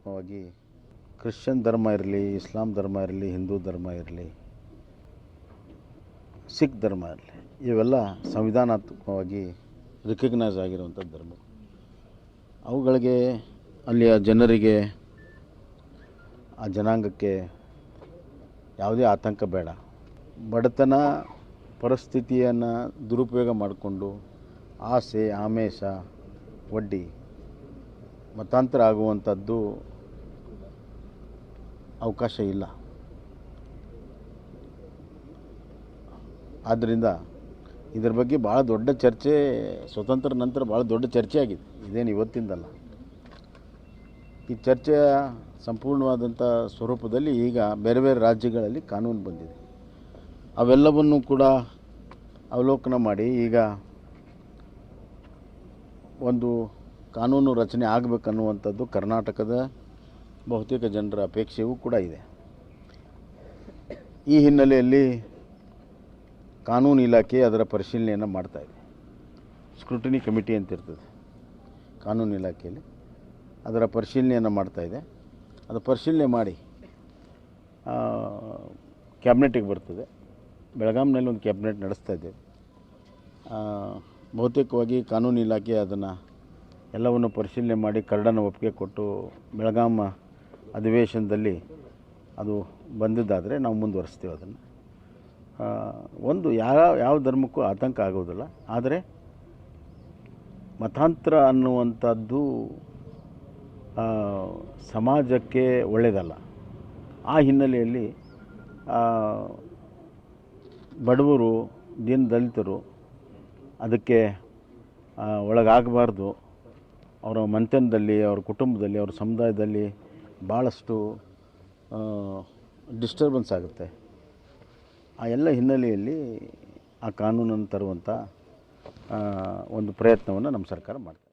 ಸಂವಿಧಾನಾತ್ಮಕವಾಗಿ Christian ಧರ್ಮ ಇರಲಿ, ಇಸ್ಲಾಂ ಧರ್ಮ ಇರಲಿ, ಹಿಂದೂ ಧರ್ಮ ಇರಲಿ, ಸಿಖ್ ಧರ್ಮ ಇರಲಿ, ಇವೆಲ್ಲ ಸಂವಿಧಾನಾತ್ಮಕವಾಗಿ ರಿಕಗ್ನೈಸ್ ಆಗಿರುವಂಥ ಧರ್ಮ. ಅವುಗಳಿಗೆ ಅಲ್ಲಿಯ ಜನರಿಗೆ, ಆ ಜನಾಂಗಕ್ಕೆ ಯಾವುದೇ ಆತಂಕ ಬೇಡ. ಬಡತನ ಪರಿಸ್ಥಿತಿಯನ್ನು ದುರುಪಯೋಗ ಮಾಡಿಕೊಂಡು ಆಸೆ, ಆಮಿಷ, ವಡ್ಡಿ, ಮತಾಂತರ ಆಗುವಂಥದ್ದು ಅವಕಾಶ ಇಲ್ಲ. ಆದ್ದರಿಂದ ಇದರ ಬಗ್ಗೆ ಭಾಳ ದೊಡ್ಡ ಚರ್ಚೆ ಸ್ವತಂತ್ರ ನಂತರ ಭಾಳ ದೊಡ್ಡ ಚರ್ಚೆ ಆಗಿದೆ. ಇದೇನು ಇವತ್ತಿಂದಲ್ಲ. ಈ ಚರ್ಚೆಯ ಸಂಪೂರ್ಣವಾದಂಥ ಸ್ವರೂಪದಲ್ಲಿ ಈಗ ಬೇರೆ ಬೇರೆ ರಾಜ್ಯಗಳಲ್ಲಿ ಕಾನೂನು ಬಂದಿದೆ. ಅವೆಲ್ಲವನ್ನು ಕೂಡ ಅವಲೋಕನ ಮಾಡಿ ಈಗ ಒಂದು ಕಾನೂನು ರಚನೆ ಆಗಬೇಕನ್ನುವಂಥದ್ದು ಕರ್ನಾಟಕದ ಬಹುತೇಕ ಜನರ ಅಪೇಕ್ಷೆಯೂ ಕೂಡ ಇದೆ. ಈ ಹಿನ್ನೆಲೆಯಲ್ಲಿ ಕಾನೂನು ಇಲಾಖೆ ಅದರ ಪರಿಶೀಲನೆಯನ್ನು ಮಾಡ್ತಾಯಿದೆ. ಸ್ಕ್ರೂಟಿನಿ ಕಮಿಟಿ ಅಂತ ಇರ್ತದೆ ಕಾನೂನು ಇಲಾಖೆಯಲ್ಲಿ, ಅದರ ಪರಿಶೀಲನೆಯನ್ನು ಮಾಡ್ತಾಯಿದೆ. ಅದು ಪರಿಶೀಲನೆ ಮಾಡಿ ಕ್ಯಾಬಿನೆಟಿಗೆ ಬರ್ತದೆ. ಬೆಳಗಾಂನಲ್ಲಿ ಒಂದು ಕ್ಯಾಬಿನೆಟ್ ನಡೆಸ್ತಾ ಇದ್ದೇವೆ. ಬಹುತೇಕವಾಗಿ ಕಾನೂನು ಇಲಾಖೆ ಅದನ್ನು ಎಲ್ಲವನ್ನು ಪರಿಶೀಲನೆ ಮಾಡಿ ಕರಡನ್ನು ಒಪ್ಪಿಗೆ ಕೊಟ್ಟು ಬೆಳಗಾಂ ಅಧಿವೇಶನದಲ್ಲಿ ಅದು ಬಂದಿದ್ದಾದರೆ ನಾವು ಮುಂದುವರಿಸ್ತೀವಿ ಅದನ್ನು. ಒಂದು ಯಾವ ಧರ್ಮಕ್ಕೂ ಆತಂಕ ಆಗೋದಿಲ್ಲ. ಆದರೆ ಮತಾಂತರ ಅನ್ನುವಂಥದ್ದು ಸಮಾಜಕ್ಕೆ ಒಳ್ಳೆಯದಲ್ಲ. ಆ ಹಿನ್ನೆಲೆಯಲ್ಲಿ ಬಡವರು, ದೀನ ದಲಿತರು ಅದಕ್ಕೆ ಒಳಗಾಗಬಾರ್ದು. ಅವರ ಮನೆತನದಲ್ಲಿ, ಅವರ ಕುಟುಂಬದಲ್ಲಿ, ಅವರ ಸಮುದಾಯದಲ್ಲಿ ಭಾಳಷ್ಟು ಡಿಸ್ಟರ್ಬೆನ್ಸ್ ಆಗುತ್ತೆ. ಆ ಎಲ್ಲ ಹಿನ್ನೆಲೆಯಲ್ಲಿ ಆ ಕಾನೂನನ್ನು ತರುವಂಥ ಒಂದು ಪ್ರಯತ್ನವನ್ನು ನಮ್ಮ ಸರ್ಕಾರ ಮಾಡ್ತದೆ.